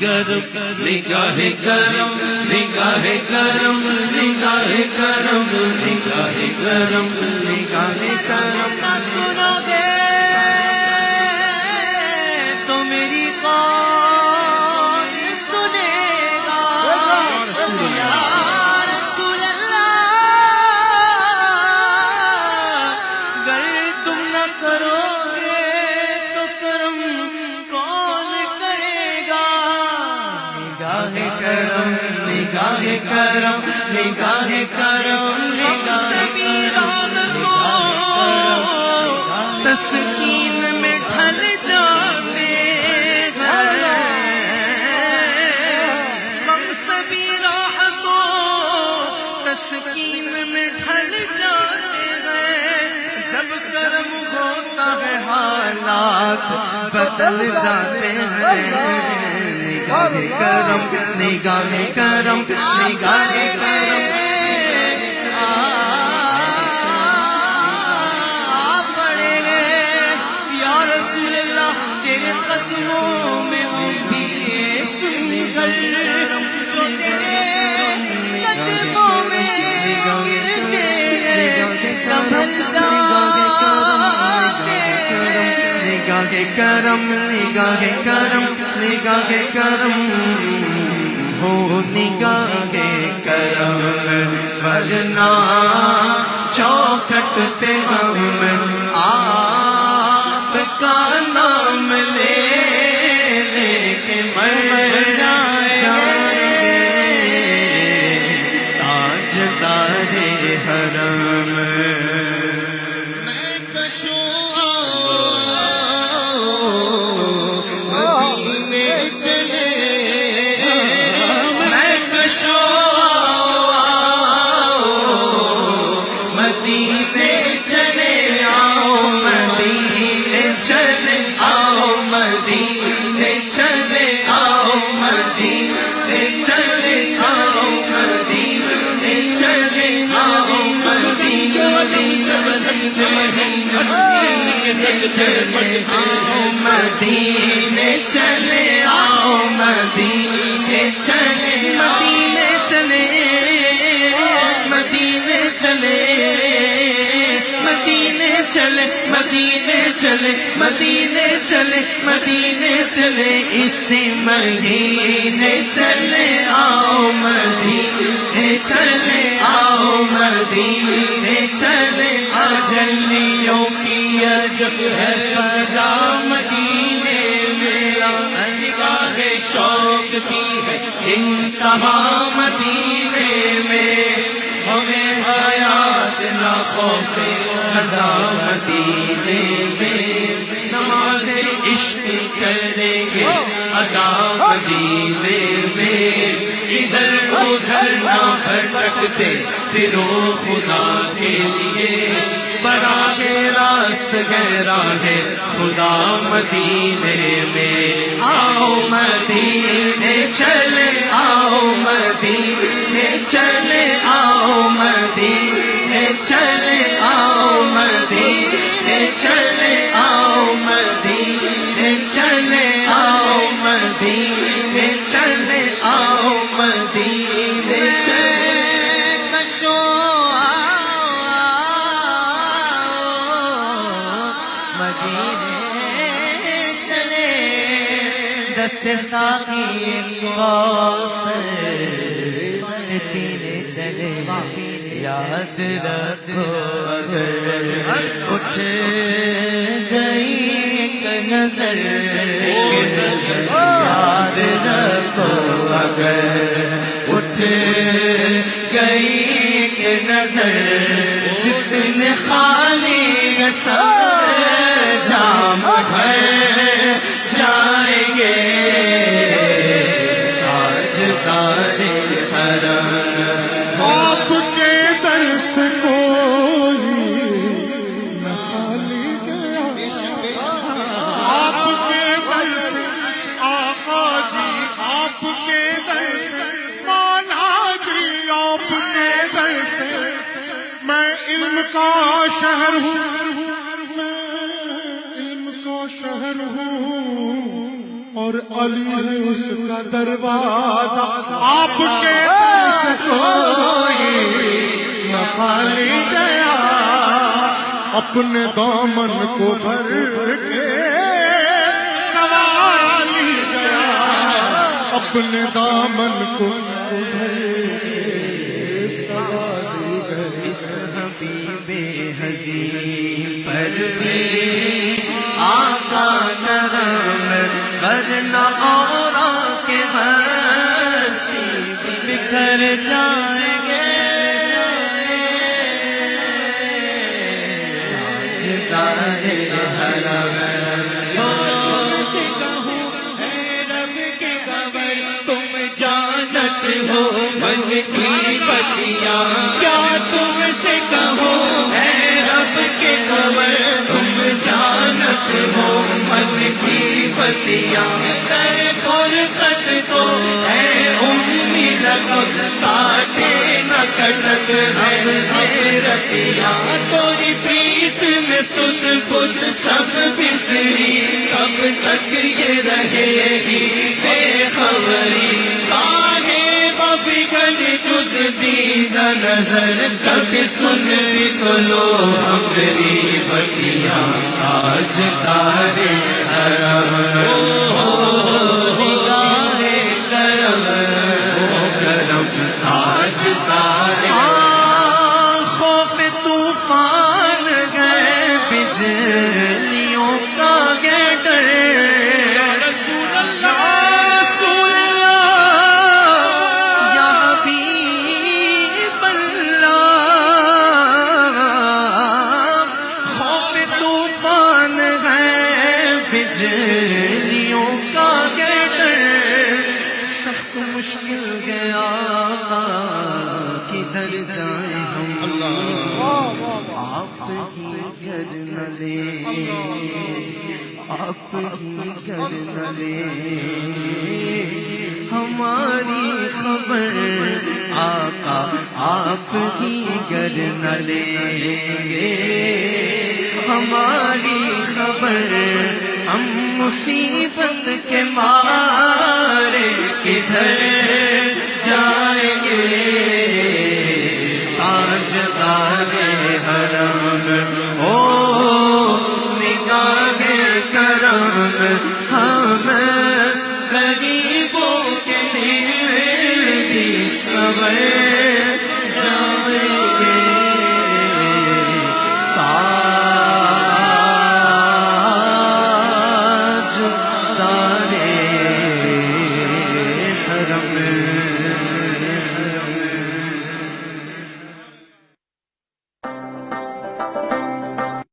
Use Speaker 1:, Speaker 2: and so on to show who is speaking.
Speaker 1: کرم نگاہ کرم نگاہ کرم نگاہ کرم نگاہ کرم نگاہ کرم
Speaker 2: نہ سنو گے تو میری کون سنے گا یا رسول اللہ گر تم نہ کرو گے تو کرم کون کرے گا
Speaker 1: نگاہ کرم نگاہ کرم نگاہ کرم نگاہ
Speaker 2: تسکین میں ڈھل جاتے ہیں ہم سبھی راحتوں تسکین میں ڈھل جاتے ہیں
Speaker 1: جب کرم ہوتا ہے حالات بدل جاتے ہیں نگاہ کرم نگاہ کرم نگاہ کرم
Speaker 2: قدموں میں ہم بھی سن کر جو تیرے قدموں میں گرتے ہیں سنبھل جاتے ہیں
Speaker 1: نگاہ کرم نگاہ کرم نگاہ کرم ہو نگاہ کرم ورنہ چوکھٹ پہ ہم آپ کا نام لے کے مر جائیں گے تاجدار حرم مدینے چلے آؤ مدینے چلے مدینے چلے مدینے چلے مدینے چلے مدینے چلے مدینے چلے مدینے چلے اسی مہینے چلے آؤ مدینے چلے آؤ مدینے چلے اجلیوں کی عجب ہے فضا مدینے میں نگاہ شوق کی ہے انتہا مدینے میں ہمیں حیات نہ خوف قضا مدینے میں نماز عشق کریں گے ادا مدینے میں ادھر ادھر نہ بھٹکتے پھرو خدا کے لیے براہ راست گہرا ہے خدا مدینے میں آؤ مدینے چلے آؤ مدینے چلے آؤ مدینے چلے آؤ مدینے چلے آؤ مدینے چلے آؤ مدینے چلے آؤ مدینے چلے
Speaker 2: دست ساقی کوثر سے پینے چلے یاد رکھو اگر اٹھ گئی ایک نظر یاد رکھو اگر اٹھ گئی ایک نظر جتنے خالی سب جام بھر جائیں گے تاجدار حرم
Speaker 3: آپ کے در سے کوئی نہ خالی گیا آپ کے در سے آقا جی آپ کے در سے مولا جی آپ کے در سے میں علم کا شہر ہوں میں علم کا شہر ہوں اور علی ہے اس کا دروازہ، آپ کے در سے کوئی نہ خالی گیا، اپنے دامن کو بھر کے سوالی گیا، اپنے دامن کو بھر کے سوالی گیا۔
Speaker 1: اس حبیب حزین پر بھی آقا کرم، ورنہ اورا کے ہستی بکھر جائیں گے۔ تاجدار حرم تم سے کہوں اے رب کے خبر، تم جانت ہو من کی بتیاں، کیا تم سے کہوں اے رب کے خبر، تم جانت ہو من کی بتیاں، در فرقت تو اے امی لگت کاٹے نہ کٹت ہم رتیاں، توری پریت میں سد خود سب بسری، کب تک یہ رہے گی بے خبری، کاہے بگڑ جز دیدہ نظر، کبھی سن بھی تو لو ہمری بتیاں، آج تارے حرم نگاہ کرم، کرم آج تارے خوف طوفان گئے، بجلیوں کا گئے ڈر، یا رسول اللہ یا حبیب اللہ، خوف طوفان ہے بجلیوں کا گئے ڈر، سخت مشکل گیا کدھر جائیں ہم، آپ ہی گھر نہ لیں، آپ ہی گھر نہ لیں، ہماری خبر آقا آپ ہی گھر نہ لیں گے، ہماری خبر ہم مصیبت کے مارے کدھر جائیں گے، تاجدار حرم او نگاہ کرم، ہم غریبوں کے دل بھی سنور جائیں گے، تاجدار حرم